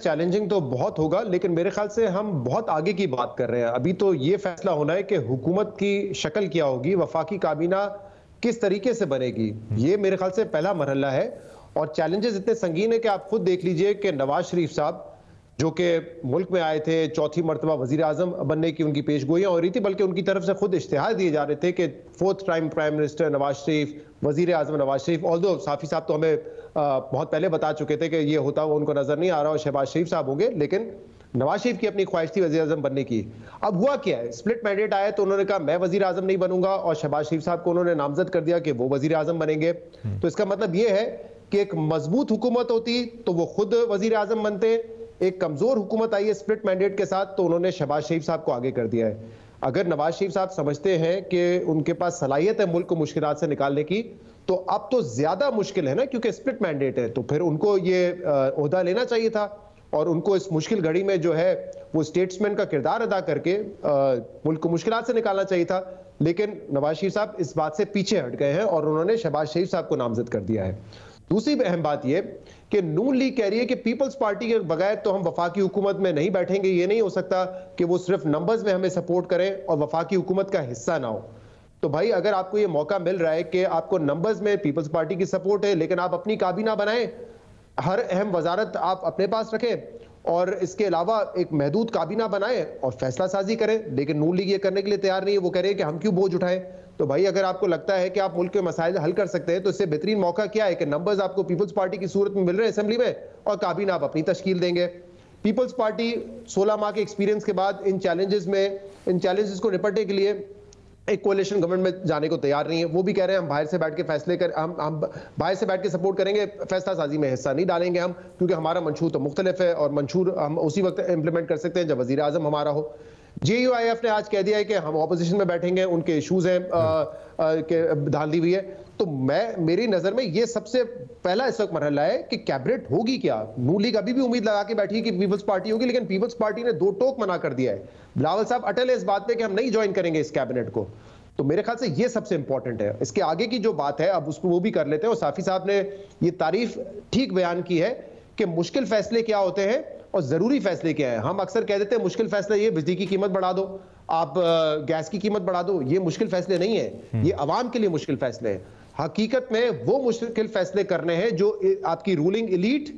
Challenging तो बहुत होगा, लेकिन मेरे ख्याल से हम बहुत आगे की बात कर रहे हैं। अभी तो ये फैसला होना है कि हुकूमत की शक्ल क्या होगी, वफाकी काबीना किस तरीके से बनेगी। ये मेरे ख्याल से पहला मरहला है। और चैलेंजेस इतने संगीन है कि आप खुद देख लीजिए कि नवाज शरीफ साहब जो कि मुल्क में आए थे, चौथी मरतबा वजीर आजम बनने की उनकी पेशगोइयां हो रही थी, बल्कि उनकी तरफ से खुद इश्तिहार दिए जा रहे थे कि fourth time prime minister Nawaz Sharif, वजीर आजम नवाज शरीफ। ऑल्दो साफी साहब तो हमें बहुत पहले बता चुके थे कि ये होता हुआ उनको नजर नहीं आ रहा और शहबाज शरीफ साहब होंगे, लेकिन नवाज शरीफ की अपनी ख्वाहिश थी वजीर आजम बनने की। अब हुआ क्या है, स्प्लिट मैंडेट आया तो उन्होंने कहा मैं वजीर आजम नहीं बनूंगा, और शहबाज शरीफ साहब को उन्होंने नामजद कर दिया कि वो वजीर आजम बनेंगे। तो इसका मतलब ये है कि एक मजबूत हुकूमत होती तो वो खुद वजीर आजम बनते। एक कमजोर हुकूमत आई है स्प्लिट मैंडेट के साथ, तो उन्होंने शहबाज शरीफ साहब को आगे कर दिया है। अगर नवाज शरीफ साहब समझते हैं कि उनके पास सलाहियत है मुल्क को मुश्किलात से निकालने की, तो अब तो ज्यादा मुश्किल है ना, क्योंकि स्प्लिट मैंडेट है। तो फिर उनको ये ओहदा लेना चाहिए था और उनको इस मुश्किल घड़ी में जो है वो स्टेट्समैन का किरदार अदा करके मुल्क को मुश्किलात से निकालना चाहिए था। लेकिन नवाज शरीफ साहब इस बात से पीछे हट गए हैं और उन्होंने शहबाज शरीफ साहब को नामजद कर दिया है। दूसरी अहम बात यह कि नून लीग कह रही है कि पीपल्स पार्टी के बगैर तो हम वफाकी हुकूमत में नहीं बैठेंगे। ये नहीं हो सकता कि वो सिर्फ नंबर्स में हमें सपोर्ट करें और वफाकी हुकूमत का हिस्सा ना हो। तो भाई अगर आपको ये मौका मिल रहा है कि आपको नंबर्स में पीपल्स पार्टी की सपोर्ट है, लेकिन आप अपनी काबीना बनाएं, हर अहम वजारत आप अपने पास रखें और इसके अलावा एक महदूद काबीना बनाएं और फैसला साजी करें। लेकिन नून लीग ये करने के लिए तैयार नहीं है। वो कह रहे हैं कि हम क्यों बोझ उठाएं। तो भाई अगर आपको लगता है कि आप मुल्क के मसाइल हल कर सकते हैं, तो इससे बेहतरीन मौका क्या है कि नंबर्स आपको पीपल्स पार्टी की सूरत में मिल रहे हैं असेंबली में, और काबीना आप अपनी तश्कील देंगे। पीपल्स पार्टी 16 माह के एक्सपीरियंस के बाद इन चैलेंजेस को निपटने के लिए एक कोalition गवर्नमेंट में जाने को तैयार नहीं है। वो भी कह रहे हैं हम बाहर से बैठ के फैसले कर हम बाहर से बैठ के सपोर्ट करेंगे, फैसला साजी में हिस्सा नहीं डालेंगे हम, क्योंकि हमारा मंशूर तो मुख्तलिफ है और मंशूर हम उसी वक्त इंप्लीमेंट कर सकते हैं जब वजीर आजम हमारा हो। JUIF ने आज कह दिया है कि हम ऑपोजिशन में बैठेंगे, उनके इशूज हैं डाल दी हुई है। तो मेरी नजर में ये सबसे पहला इस वक्त मरहला है कि कैबिनेट होगी क्या। नून लीग अभी भी उम्मीद लगा के बैठी है कि पीपल्स पार्टी होगी, लेकिन पीपल्स पार्टी ने दो टोक मना कर दिया है। बिलावल साहब अटल है इस बात पे कि हम नहीं ज्वाइन करेंगे इस कैबिनेट को। तो मेरे ख्याल से ये सबसे इंपॉर्टेंट है। इसके आगे की जो बात है अब उसको वो भी कर लेते हैं। और साफी साहब ने ये तारीफ ठीक बयान की है कि मुश्किल फैसले क्या होते हैं और जरूरी फैसले क्या है। हम अक्सर कह देते हैं मुश्किल फैसला ये बिजली की कीमत बढ़ा दो, आप गैस की कीमत बढ़ा दो। ये मुश्किल फैसले नहीं है, ये अवाम के लिए मुश्किल फैसले हैं। हकीकत में वो मुश्किल फैसले करने हैं जो आपकी रूलिंग एलीट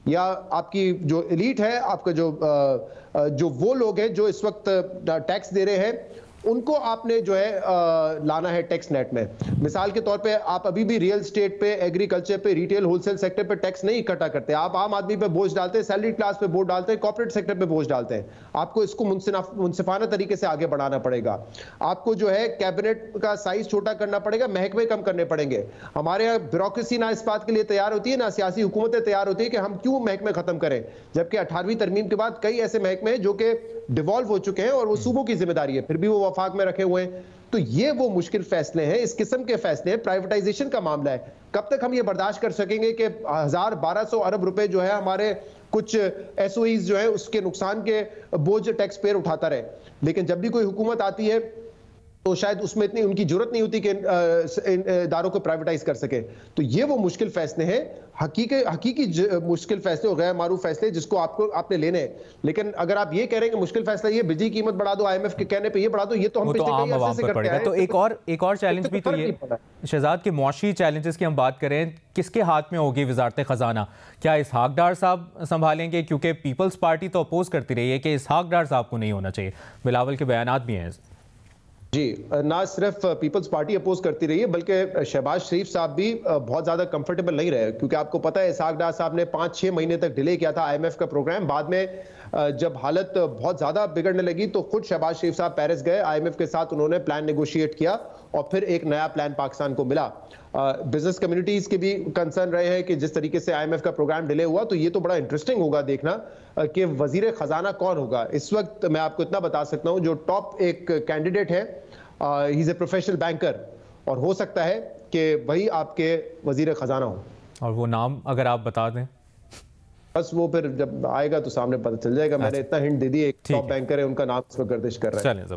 या आपकी जो एलीट है, आपका जो वो लोग हैं जो इस वक्त टैक्स दे रहे हैं, उनको आपने जो है लाना है टैक्स नेट में। मिसाल के तौर पे आप अभी भी रियल स्टेट पे, एग्रीकल्चर पे, रिटेल होलसेल सेक्टर पे टैक्स नहीं इकट्ठा करते। आप आम आदमी पे बोझ डालते हैं, सैलरी क्लास पे बोझ डालते हैं, कॉर्पोरेट सेक्टर पे बोझ डालते हैं। आपको इसको मुनसिफाना तरीके से आगे बढ़ाना पड़ेगा। आपको जो है कैबिनेट का साइज छोटा करना पड़ेगा, महकमे कम करने पड़ेंगे। हमारे यहाँ ब्यूरोक्रेसी ना इस बात के लिए तैयार होती है, ना सियासी हुकूमतें तैयार होती है कि हम क्यों महकमे खत्म करें, जबकि 18वीं तरमीम के बाद कई ऐसे महकमे हैं जो कि डिवॉल्व हो चुके हैं और वो सूबों की जिम्मेदारी है, फिर भी वो वफाक में रखे हुए हैं। तो ये वो मुश्किल फैसले हैं, इस किस्म के फैसले हैं। प्राइवेटाइजेशन का मामला है, कब तक हम ये बर्दाश्त कर सकेंगे कि 1200 अरब रुपए जो है हमारे कुछ SOEs जो है उसके नुकसान के बोझ टैक्स पेयर उठाता रहे। लेकिन जब भी कोई हुकूमत आती है तो शायद उसमें इतनी उनकी जरूरत नहीं होती कि इदारों को प्राइवेटाइज कर सके। तो ये वो मुश्किल फैसले हैं, हकीकी मुश्किल फैसले और गैर मारूफ फैसले जिसको आपने लेने हैं। लेकिन अगर आप ये कह रहे हैं कि मुश्किल फैसला ये बिजली कीमत बढ़ा दो, IMF के कहने पे ये बढ़ा दो, ये तो हम पिछले कई अरसे से करते आए हैं। तो एक और चैलेंज भी तो ये शहजाद के मुआशी चैलेंजेस की हम बात करें, किसके हाथ में होगी वजारत खजाना? क्या इसहाक डार साहब संभालेंगे? क्योंकि पीपल्स पार्टी तो अपोज करती रही है कि इसहाक डार साहब को नहीं होना चाहिए। बिलावल के बयानात भी हैं जी। ना सिर्फ पीपल्स पार्टी अपोज करती रही है बल्कि शहबाज शरीफ साहब भी बहुत ज्यादा कंफर्टेबल नहीं रहे, क्योंकि आपको पता है इसहाक डार साहब ने 5-6 महीने तक डिले किया था IMF का प्रोग्राम। बाद में जब हालत बहुत ज्यादा बिगड़ने लगी तो खुद शहबाज शरीफ साहब पेरिस गए, IMF के साथ उन्होंने प्लान नेगोशिएट किया और फिर एक नया प्लान पाकिस्तान को मिला। बिजनेस कम्युनिटीज के भी कंसर्न रहे हैं कि जिस तरीके से IMF का प्रोग्राम डिले हुआ, तो ये तो बड़ा इंटरेस्टिंग होगा देखना कि वजीर खजाना कौन होगा। इस वक्त मैं आपको इतना बता सकता हूं, जो टॉप एक कैंडिडेट है, he is a professional banker, और हो सकता है कि वही आपके वजीर खजाना हो। और वो नाम अगर आप बता दें? बस वो फिर जब आएगा तो सामने पता चल जाएगा। मैंने इतना हिंट दे दी, एक टॉप बैंकर है, उनका नाम इस पर गर्दिश कर रहा है।